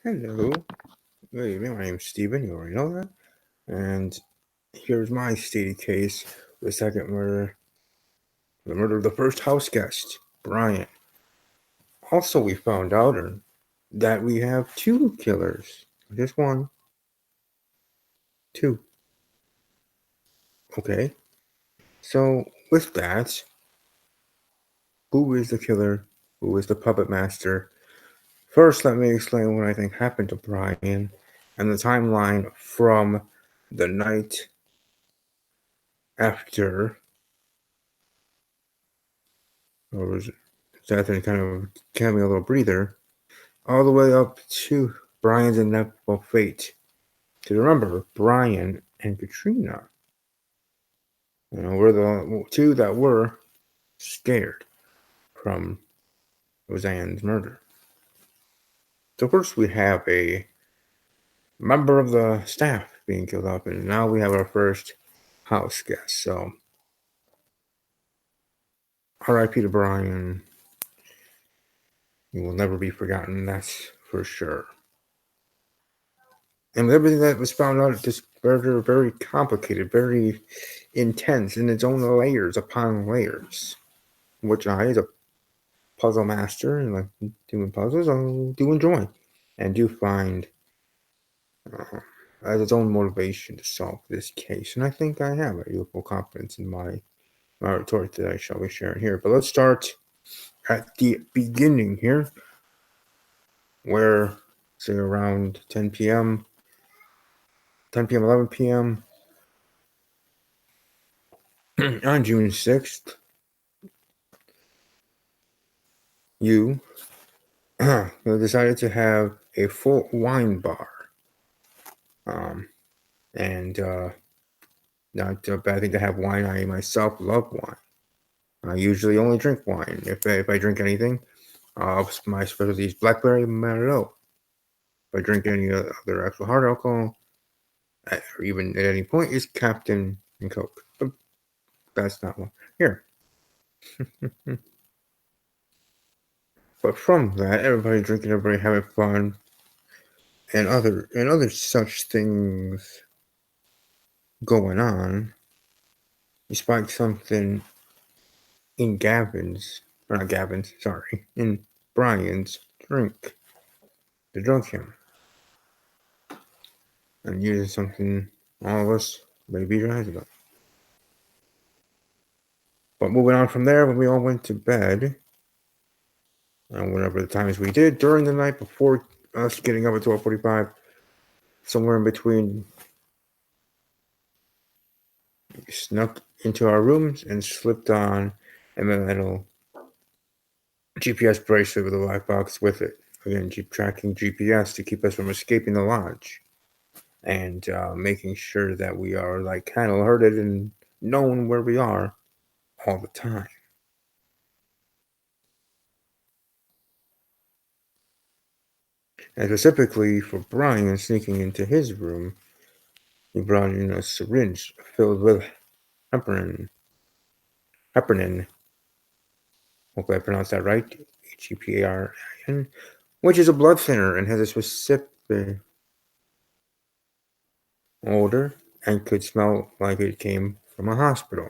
Hello. Good evening. My name's Steven. You already know that. And here's my stated case for the second murder. The murder of the first house guest, Brian. Also, we found out that we have two killers. Just one. Two. Okay. So, with that, who is the killer? Who is the puppet master? First, let me explain what I think happened to Brian and the timeline from the night after, or was death and kind of gave me a little breather, all the way up to Brian's inevitable fate. To remember, Brian and Katrina, were the two that were scared from Roseanne's murder. So first we have a member of the staff being killed off, and now we have our first house guest. So R.I.P. to Brian. He will never be forgotten, that's for sure. And with everything that was found out, this murder very complicated, very intense in its own layers upon layers. Which I, as a puzzle master and like doing puzzles, I do enjoy and do find as its own motivation to solve this case. And I think I have a full confidence in my retort that I shall be sharing here. But let's start at the beginning here, where say around 10 p.m., 11 p.m. on June 6th, you decided to have a full wine bar. And not a bad thing to have wine. I myself love wine. I usually only drink wine. If I drink anything, my specialty is blackberry Merlot. If I drink any other actual hard alcohol, or even at any point, is Captain and Coke. But that's not one here. But from that, everybody drinking, everybody having fun, and other such things going on. You spike something in in Brian's drink to drunk him. And using something all of us may be right about. But moving on from there, when we all went to bed, and whatever the times we did during the night before us getting up at 12:45, somewhere in between, we snuck into our rooms and slipped on a metal GPS bracelet with a black box with it. Again, tracking GPS to keep us from escaping the lodge. And making sure that we are like kind of alerted and knowing where we are all the time. And specifically for Brian sneaking into his room, he brought in a syringe filled with heparin. Hopefully I pronounced that right. Heparin, which is a blood thinner and has a specific odor and could smell like it came from a hospital.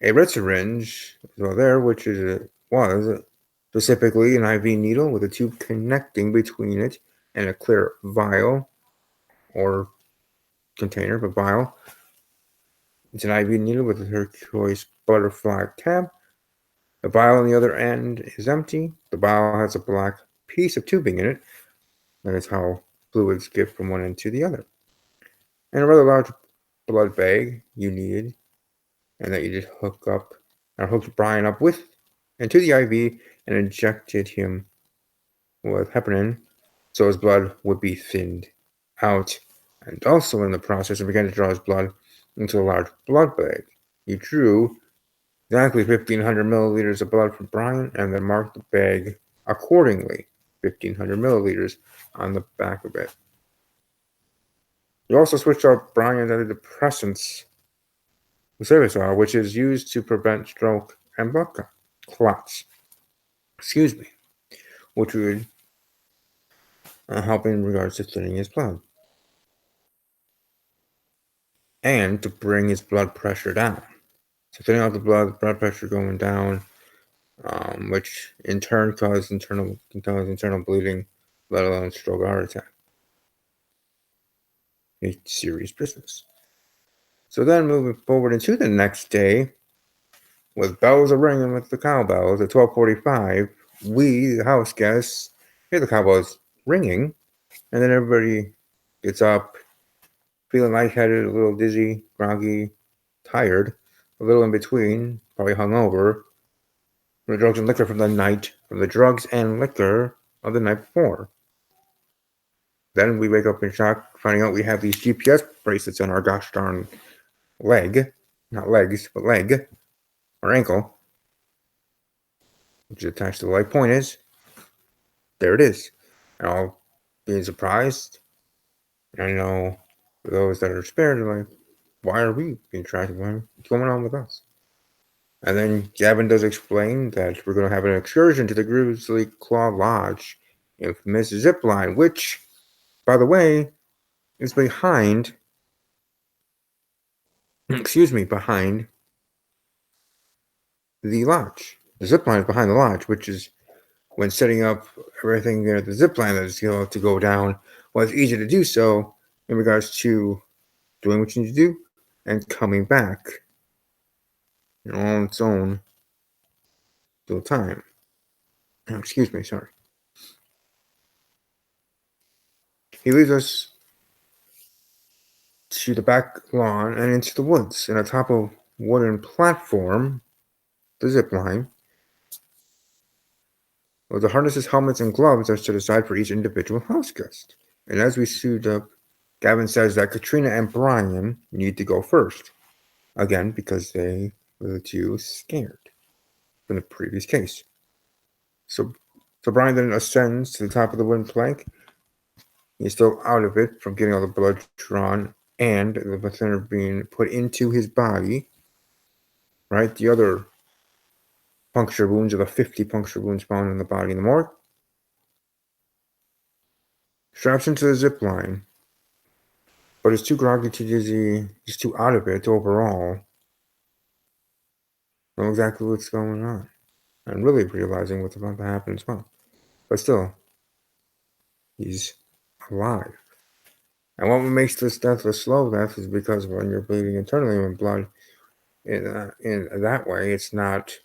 A red syringe was there, which was specifically an IV needle with a tube connecting between it and a clear vial or container, but vial. It's an IV needle with a turquoise butterfly tab. The vial on the other end is empty. The vial has a black piece of tubing in it. That is how fluids get from one end to the other. And a rather large blood bag you needed, and that you just hooked Brian up with, and to the IV, and injected him with heparin so his blood would be thinned out. And also in the process, it began to draw his blood into a large blood bag. He drew exactly 1,500 milliliters of blood from Brian and then marked the bag accordingly, 1,500 milliliters on the back of it. You also switched out Brian's antidepressants, Sevisol, which is used to prevent stroke and blood clots. Which would helping in regards to thinning his blood and to bring his blood pressure down. So thinning out the blood pressure going down, which in turn can cause internal bleeding, let alone stroke or heart attack. A serious business. So then moving forward into the next day, with bells are ringing with the cowbells at 12:45, we, the house guests, hear the cowbells ringing, and then everybody gets up, feeling lightheaded, a little dizzy, groggy, tired, a little in between, probably hungover, from the drugs and liquor of the night before. Then we wake up in shock, finding out we have these GPS bracelets on our gosh darn leg, not legs, but leg, or ankle, which is attached to the leg. Point is, there it is. And all being surprised, I know for those that are spared, are like, why are we being tracked? What's going on with us? And then Gavin does explain that we're going to have an excursion to the Grizzly Claw Lodge, infamous zip line, which, by the way, is behind, behind the lodge. The zip line is behind the lodge, which is when setting up everything there, the zip line that is going to go down, well, it's easy to do so in regards to doing what you need to do and coming back on its own little time. Excuse me, sorry. He leads us to the back lawn and into the woods, and atop a wooden platform, the zip line. Well, the harnesses, helmets, and gloves are set aside for each individual house guest. And as we suit up, Gavin says that Katrina and Brian need to go first. Again, because they were too scared from the previous case. So Brian then ascends to the top of the wooden plank. He's still out of it from getting all the blood drawn and the thinner being put into his body. Right? The other puncture wounds are the 50 puncture wounds found in the body in the morgue. Straps into the zip line, but is too groggy, too dizzy, just too out of it overall. Know exactly what's going on. And really realizing what's about to happen as well. But still, he's alive. And what makes this death a slow death is because when you're bleeding internally with blood in that way, it's not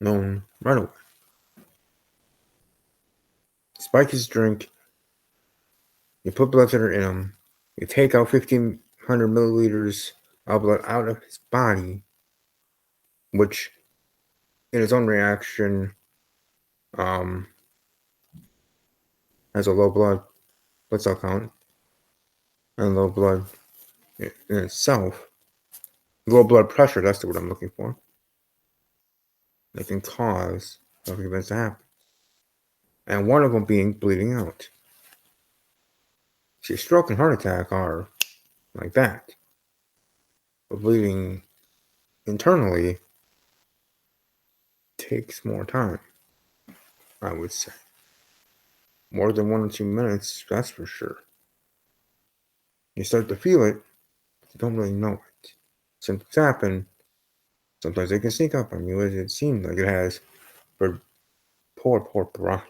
known right away. Spike his drink. You put blood thinner in him. You take out 1,500 milliliters of blood out of his body, which, in its own reaction, has a low blood cell count and low blood in itself. Low blood pressure, that's the word I'm looking for. That can cause other events to happen. And one of them being bleeding out. See, stroke and heart attack are like that. But bleeding internally takes more time, I would say. More than 1 or 2 minutes, that's for sure. You start to feel it, but you don't really know it. Symptoms happen. Sometimes they can sneak up on you, as it seemed like it has for poor Brian.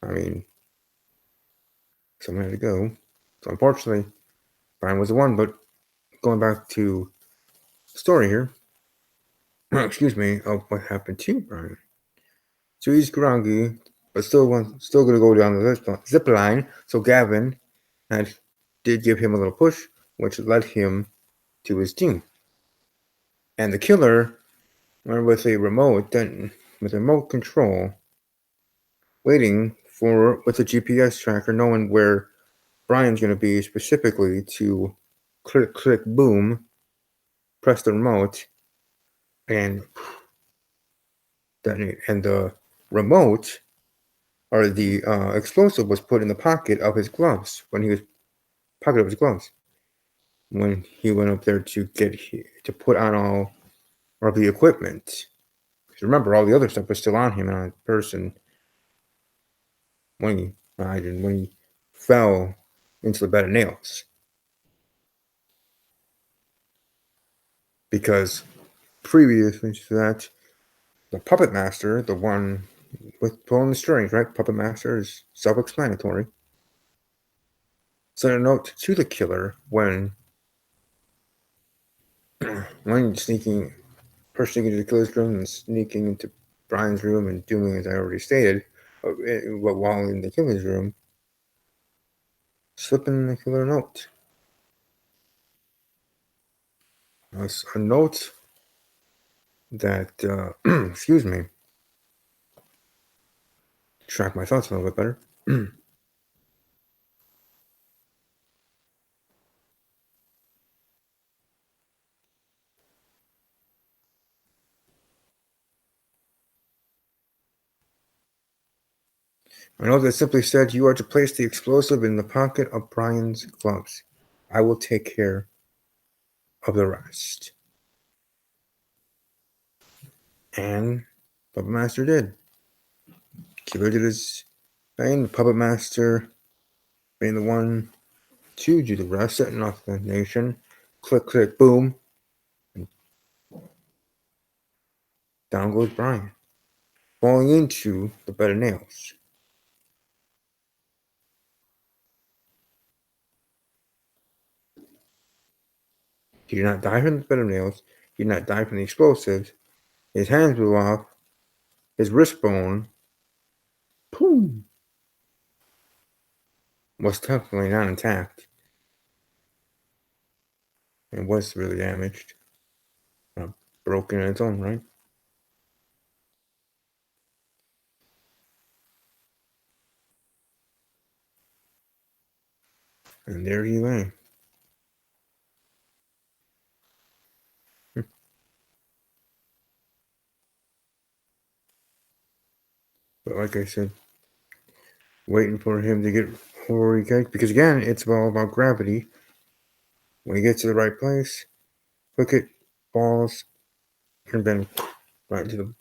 I mean, someone had to go. So unfortunately, Brian was the one, but going back to the story here, excuse me, of what happened to Brian. So he's groggy, but still going to go down the zip line. So Gavin did give him a little push, which led him to his team. And the killer, with a remote control, waiting with a GPS tracker, knowing where Brian's going to be specifically to click, boom, press the remote, and detonate. And the remote or the explosive was put in the pocket of his gloves when he went up there to put on all of the equipment. Remember, all the other stuff was still on him and on his person when he fell into the bed of nails. Because previously to that, the puppet master, the one with pulling the strings, right? Puppet master is self-explanatory. Sent a note to the killer when first sneaking into the killer's room and sneaking into Brian's room and doing as I already stated, but while in the killer's room, slipping the killer a note. A note that, excuse me, track my thoughts a little bit better. A note that simply said, "You are to place the explosive in the pocket of Brian's gloves. I will take care of the rest." And Puppet Master did. Killer did his thing. The Puppet Master being the one to do the rest, setting off the nation. Click, click, boom. And down goes Brian, falling into the bed of nails. He did not die from the bed of nails. He did not die from the explosives. His hands blew off. His wrist bone, boom, was definitely not intact. It was really damaged. Broken in its own right. And there he lay. But like I said, waiting for him to get where he gets, because again, it's all about gravity. When he gets to the right place, hook it, falls, and then right into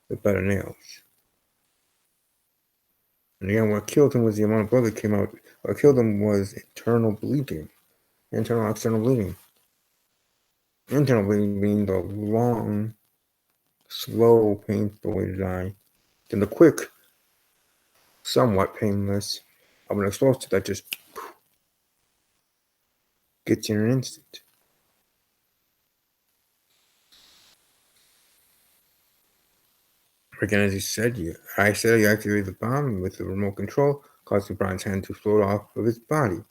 the bed of nails. And again, what killed him was the amount of blood that came out. What killed him was internal bleeding. Internal, external bleeding. Internal bleeding being the long, slow, painful way to die. Then the quick, somewhat painless of an explosive that just gets you in an instant. Again, as I said, you activated the bomb with the remote control, causing Brian's hand to float off of his body. And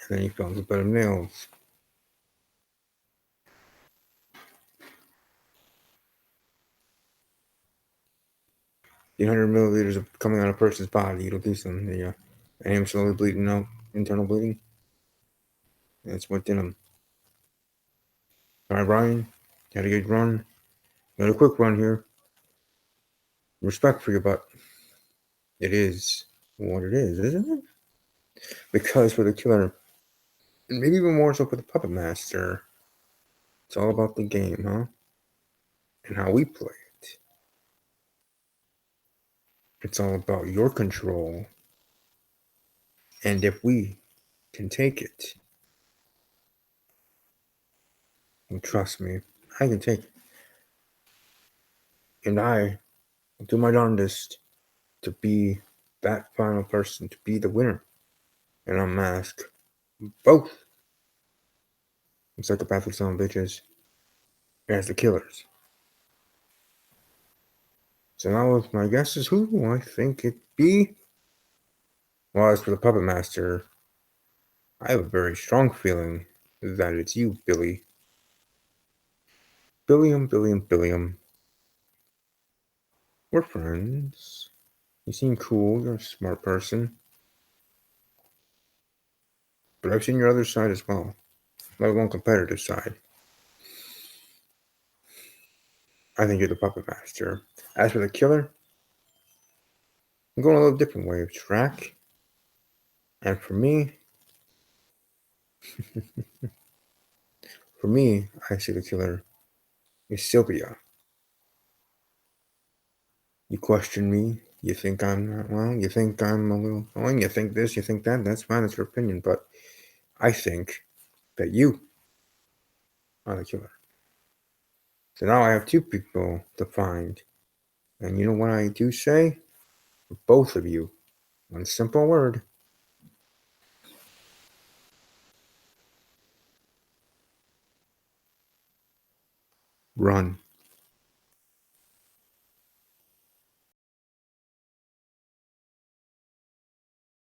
then he fell into a bed of nails. The 100 milliliters of coming out of a person's body, it'll do something. And him slowly bleeding out, internal bleeding. That's what did him. All right, Brian, got a good run. Got a quick run here. Respect for you, but it is what it is, isn't it? Because for the killer, and maybe even more so for the puppet master, it's all about the game, huh? And how we play it. It's all about your control. And if we can take it, and trust me, I can take it. And I will do my darndest to be that final person, to be the winner, and unmask both the psychopathic son of bitches as the killers. So now with my guesses, who do I think it be? Well, as for the puppet master, I have a very strong feeling that it's you, Billy. Billiam. We're friends. You seem cool, you're a smart person. But I've seen your other side as well. Let alone competitive side. I think you're the puppet master. As for the killer, I'm going a little different way of track. And for me, I see the killer is Sylvia. You question me, You think I'm not well, you think I'm a little annoying, you think this, you think that, that's fine, it's your opinion, but I think that you are the killer. So now I have two people to find. And you know what I do say? For both of you. One simple word. Run.